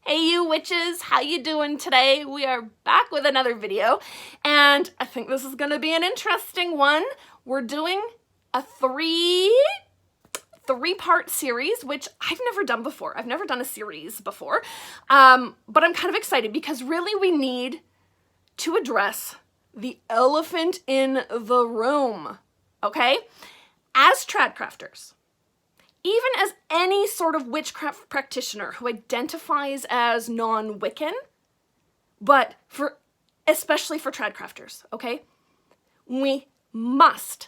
Hey you witches, how you doing today? We are back with another video, and I think this is gonna be an interesting one. We're doing a three-part series, which I've never done before. I've never done a series before, but I'm kind of excited because really we need to address the elephant in the room, okay? As Tradcrafters, even as any sort of witchcraft practitioner who identifies as non-Wiccan, but especially for Tradcrafters, okay? We must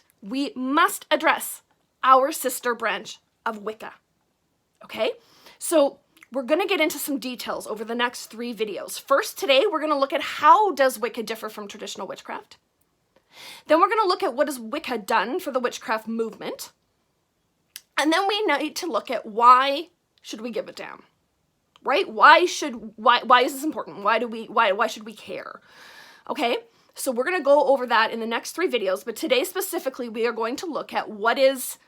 address our sister branch of Wicca, okay? So we're gonna get into some details over the next 3 videos. First, today, we're gonna look at how does Wicca differ from traditional witchcraft. Then we're gonna look at what has Wicca done for the witchcraft movement. And then we need to look at why should we give a damn, right? Why is this important? Why should we care? Okay, so we're gonna go over that in the next 3 videos, but today specifically we are going to look at what is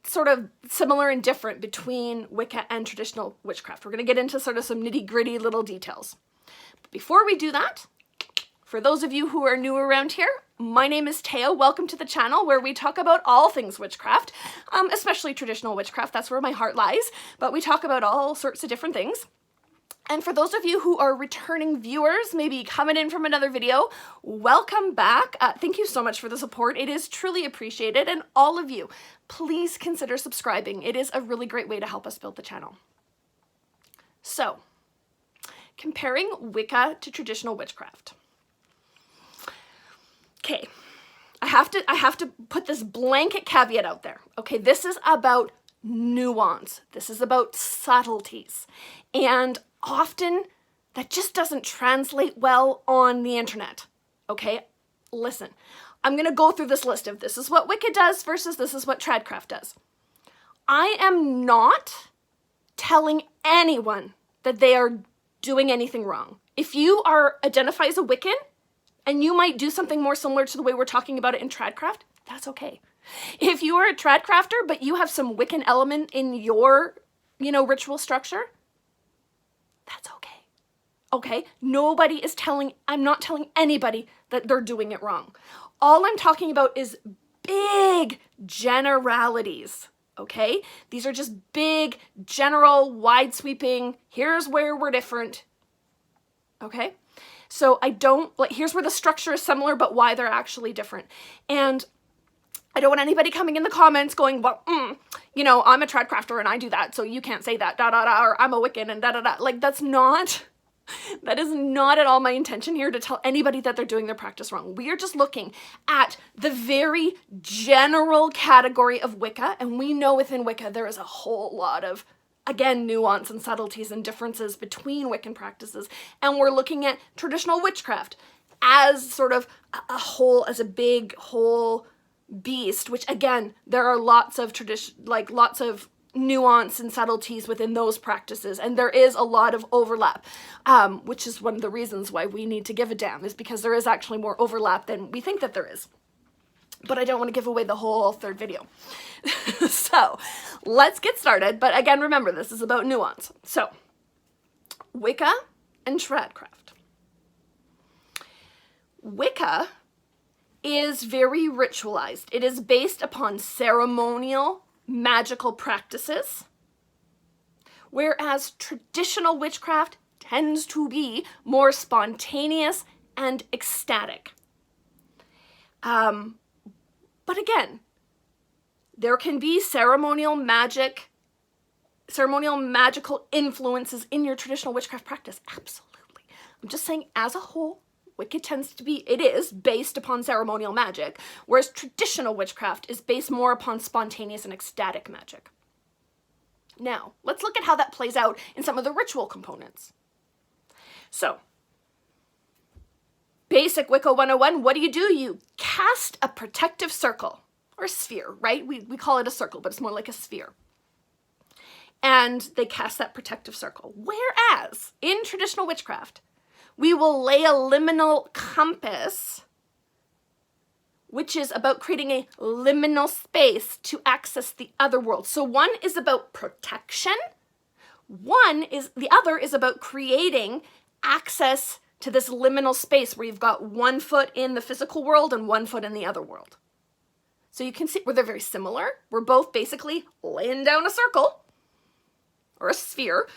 sort of similar and different between Wicca and traditional witchcraft. We're gonna get into sort of some nitty-gritty little details. But before we do that, for those of you who are new around here, my name is Teo. Welcome to the channel where we talk about all things witchcraft, especially traditional witchcraft. That's where my heart lies, but we talk about all sorts of different things. And for those of you who are returning viewers, maybe coming in from another video, welcome back. Thank you so much for the support. It is truly appreciated. And all of you, please consider subscribing. It is a really great way to help us build the channel. So, comparing Wicca to traditional witchcraft. Okay, I have to put this blanket caveat out there. Okay, this is about nuance. This is about subtleties. And often that just doesn't translate well on the internet. Okay, listen, I'm going to go through this list of this is what Wicca does versus this is what Tradcraft does. I am not telling anyone that they are doing anything wrong. If you identify as a Wiccan, and you might do something more similar to the way we're talking about it in Tradcraft, that's okay. If you are a Tradcrafter, but you have some Wiccan element in your, ritual structure, that's okay. Okay? I'm not telling anybody that they're doing it wrong. All I'm talking about is big generalities, okay? These are just big, general, wide-sweeping, here's where we're different, okay? So here's where the structure is similar, but why they're actually different. And I don't want anybody coming in the comments going, well, I'm a Tradcrafter and I do that, so you can't say that, or I'm a Wiccan and da-da-da. Like, that is not at all my intention here to tell anybody that they're doing their practice wrong. We are just looking at the very general category of Wicca, and we know within Wicca there is a whole lot of, again, nuance and subtleties and differences between Wiccan practices. And we're looking at traditional witchcraft as sort of a whole, as a big whole beast, which again, there are lots of lots of nuance and subtleties within those practices. And there is a lot of overlap, which is one of the reasons why we need to give a damn, is because there is actually more overlap than we think that there is. But I don't want to give away the whole 3rd video. So let's get started. But again, remember, this is about nuance. So Wicca and Tradcraft. Wicca is very ritualized. It is based upon ceremonial, magical practices, whereas traditional witchcraft tends to be more spontaneous and ecstatic. But again, there can be ceremonial magical influences in your traditional witchcraft practice. Absolutely. I'm just saying, as a whole, Wicca it is based upon ceremonial magic, whereas traditional witchcraft is based more upon spontaneous and ecstatic magic. Now, let's look at how that plays out in some of the ritual components. So, basic Wicca 101, what do? You cast a protective circle, or sphere, right? We call it a circle, but it's more like a sphere. And they cast that protective circle. Whereas, in traditional witchcraft, we will lay a liminal compass, which is about creating a liminal space to access the other world. So one is about protection, The other is about creating access to this liminal space where you've got one foot in the physical world and one foot in the other world. So you can see where they're very similar. We're both basically laying down a circle or a sphere,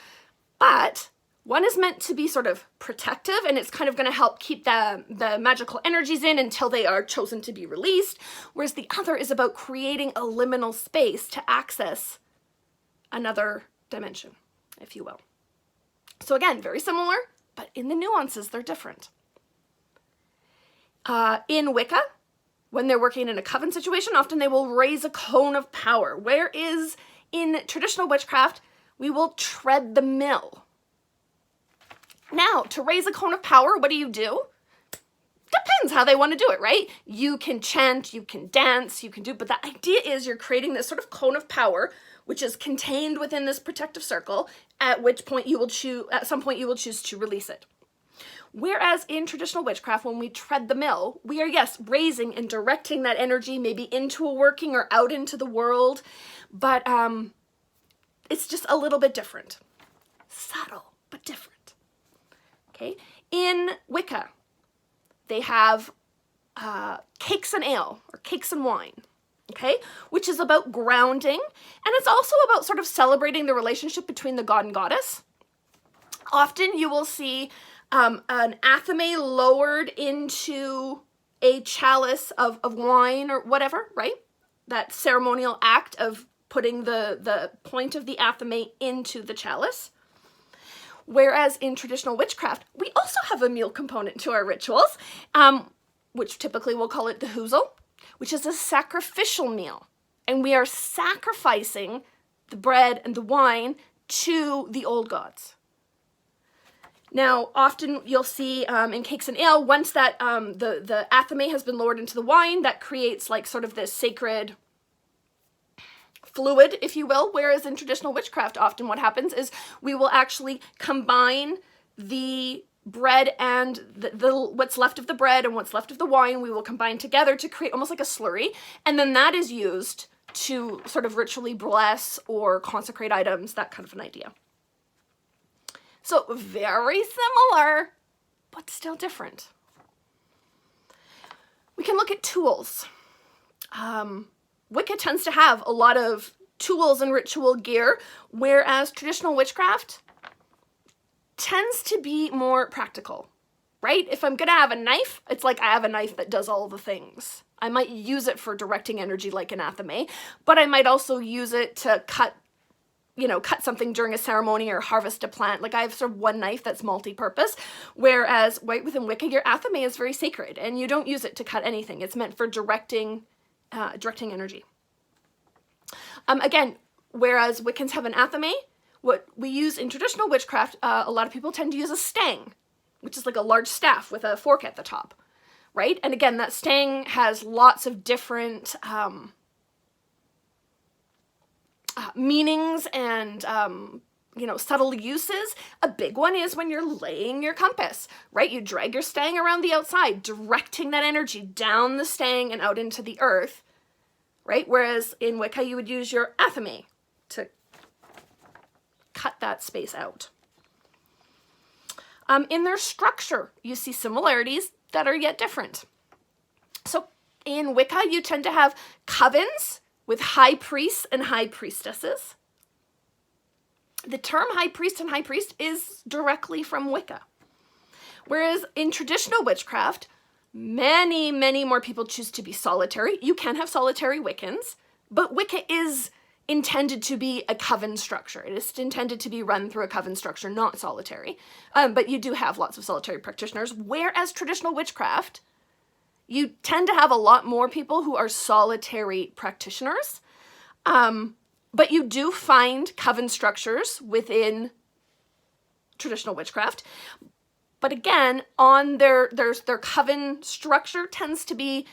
but one is meant to be sort of protective, and it's kind of going to help keep the magical energies in until they are chosen to be released, whereas the other is about creating a liminal space to access another dimension, if you will. So again, very similar, but in the nuances, they're different. In Wicca, when they're working in a coven situation, often they will raise a cone of power, whereas in traditional witchcraft, we will tread the mill. Now, to raise a cone of power, what do? Depends how they want to do it, right? You can chant, you can dance, you can do, but the idea is you're creating this sort of cone of power, which is contained within this protective circle, at some point you will choose to release it. Whereas in traditional witchcraft, when we tread the mill, we are, yes, raising and directing that energy maybe into a working or out into the world, but it's just a little bit different. Subtle, but different. Okay? In Wicca, they have cakes and ale, or cakes and wine, okay? Which is about grounding, and it's also about sort of celebrating the relationship between the god and goddess. Often you will see an athame lowered into a chalice of wine or whatever, right? That ceremonial act of putting the point of the athame into the chalice. Whereas in traditional witchcraft, we also have a meal component to our rituals, which typically we'll call it the huzel, which is a sacrificial meal. And we are sacrificing the bread and the wine to the old gods. Now, often you'll see in cakes and ale, once that the athame has been lowered into the wine, that creates like sort of this sacred fluid, if you will, whereas in traditional witchcraft, often what happens is we will actually combine the bread and the what's left of the bread and what's left of the wine, we will combine together to create almost like a slurry, and then that is used to sort of ritually bless or consecrate items, that kind of an idea. So very similar, but still different. We can look at tools. Wicca tends to have a lot of tools and ritual gear, whereas traditional witchcraft tends to be more practical, right? If I'm gonna have a knife, it's like I have a knife that does all the things. I might use it for directing energy like an athame, but I might also use it to cut something during a ceremony or harvest a plant. Like I have sort of one knife that's multi-purpose, whereas right within Wicca, your athame is very sacred and you don't use it to cut anything. It's meant for directing energy. Again, whereas Wiccans have an athame, what we use in traditional witchcraft, a lot of people tend to use a stang, which is like a large staff with a fork at the top, right? And again, that stang has lots of different meanings and subtle uses. A big one is when you're laying your compass, right? You drag your stang around the outside, directing that energy down the stang and out into the earth, right? Whereas in Wicca, you would use your athame to cut that space out. In their structure, you see similarities that are yet different. So in Wicca, you tend to have covens with high priests and high priestesses. The term high priest and high priest is directly from Wicca. Whereas in traditional witchcraft, many, many more people choose to be solitary. You can have solitary Wiccans, but Wicca is intended to be a coven structure. It is intended to be run through a coven structure, not solitary. But you do have lots of solitary practitioners, whereas traditional witchcraft, you tend to have a lot more people who are solitary practitioners. But you do find coven structures within traditional witchcraft. But again, on their coven structure tends to be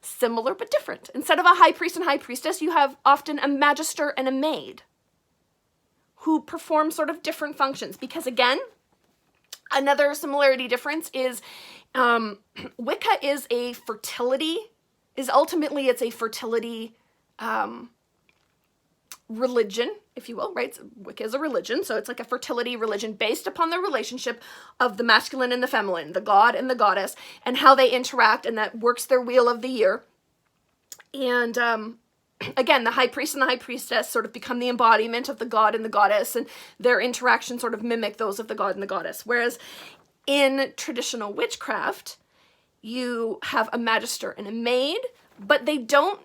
similar but different. Instead of a high priest and high priestess, you have often a magister and a maid who perform sort of different functions. Because again, another similarity difference is Wicca is a fertility religion, if you will, right? So Wicca is a religion, so it's like a fertility religion based upon the relationship of the masculine and the feminine, the god and the goddess, and how they interact, and that works their wheel of the year. And again, the high priest and the high priestess sort of become the embodiment of the god and the goddess, and their interactions sort of mimic those of the god and the goddess. Whereas in traditional witchcraft, you have a magister and a maid, but they don't,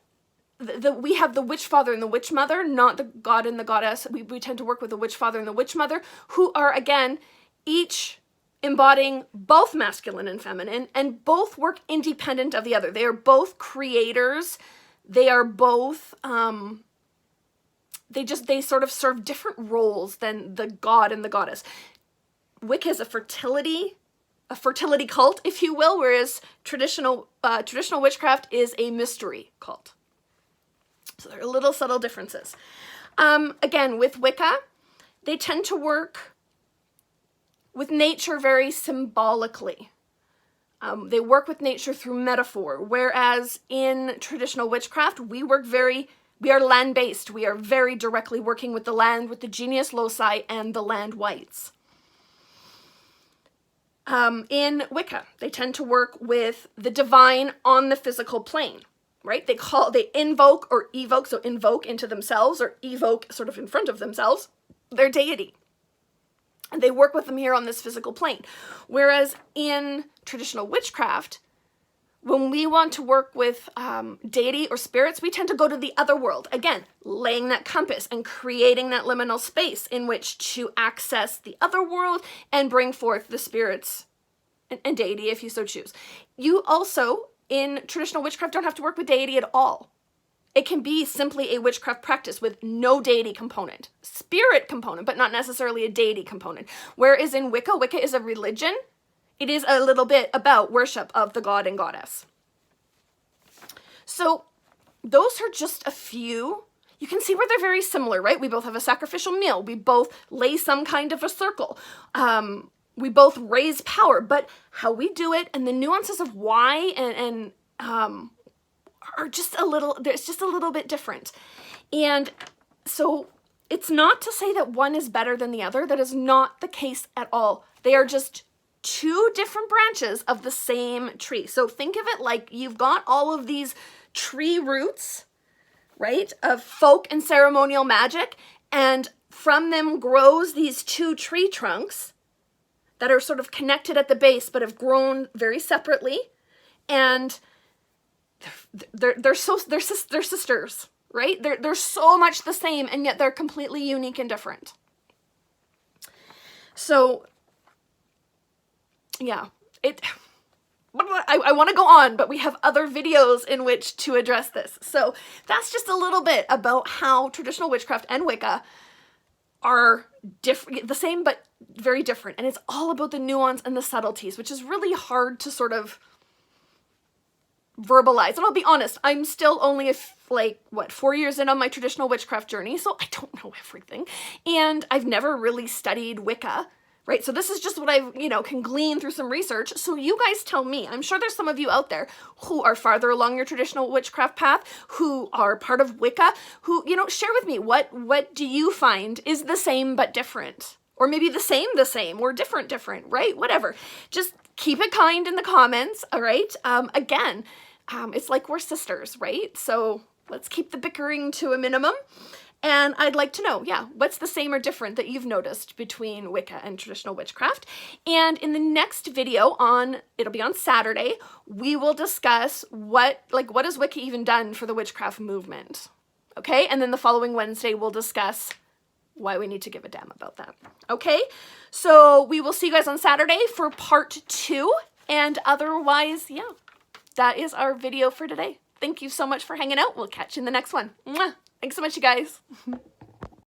we have the witch father and the witch mother, not the god and the goddess. We tend to work with the witch father and the witch mother, who are, again, each embodying both masculine and feminine, and both work independent of the other. They are both creators. They are both, they sort of serve different roles than the god and the goddess. Wicca is a fertility cult, if you will, whereas traditional witchcraft is a mystery cult. So there are little subtle differences. Again, with Wicca, they tend to work with nature very symbolically. They work with nature through metaphor, whereas in traditional witchcraft, we are land-based. We are very directly working with the land, with the genius loci and the land whites. In Wicca, they tend to work with the divine on the physical plane, right? They invoke or evoke, so invoke into themselves or evoke sort of in front of themselves, their deity. And they work with them here on this physical plane. Whereas in traditional witchcraft, when we want to work with deity or spirits, we tend to go to the other world. Again, laying that compass and creating that liminal space in which to access the other world and bring forth the spirits and deity if you so choose. You also, in traditional witchcraft, don't have to work with deity at all. It can be simply a witchcraft practice with no deity component. Spirit component, but not necessarily a deity component. Whereas in Wicca, Wicca is a religion. It is a little bit about worship of the god and goddess. So those are just a few. You can see where they're very similar, right? We both have a sacrificial meal. We both lay some kind of a circle. We both raise power, but how we do it and the nuances of why and are just a little, it's just a little bit different. And so it's not to say that one is better than the other. That is not the case at all. They are just two different branches of the same tree. So think of it like you've got all of these tree roots, right, of folk and ceremonial magic, and from them grows these two tree trunks that are sort of connected at the base but have grown very separately, and they're sisters, right? They're so much the same, and yet they're completely unique and different. So yeah, I want to go on, but we have other videos in which to address this. So that's just a little bit about how traditional witchcraft and Wicca are different, the same, but very different. And it's all about the nuance and the subtleties, which is really hard to sort of verbalize. And I'll be honest, I'm still only 4 years in on my traditional witchcraft journey, so I don't know everything. And I've never really studied Wicca, right? So this is just what I, can glean through some research. So you guys tell me. I'm sure there's some of you out there who are farther along your traditional witchcraft path, who are part of Wicca, who, share with me, what do you find is the same but different? Or maybe the same, or different, right? Whatever. Just keep it kind in the comments, all right? Again, it's like we're sisters, right? So let's keep the bickering to a minimum. And I'd like to know, what's the same or different that you've noticed between Wicca and traditional witchcraft? And in the next video it'll be on Saturday, we will discuss what has Wicca even done for the witchcraft movement? Okay, and then the following Wednesday, we'll discuss why we need to give a damn about that. Okay, so we will see you guys on Saturday for part 2, and otherwise, that is our video for today. Thank you so much for hanging out. We'll catch you in the next one. Mwah! Thanks so much, you guys.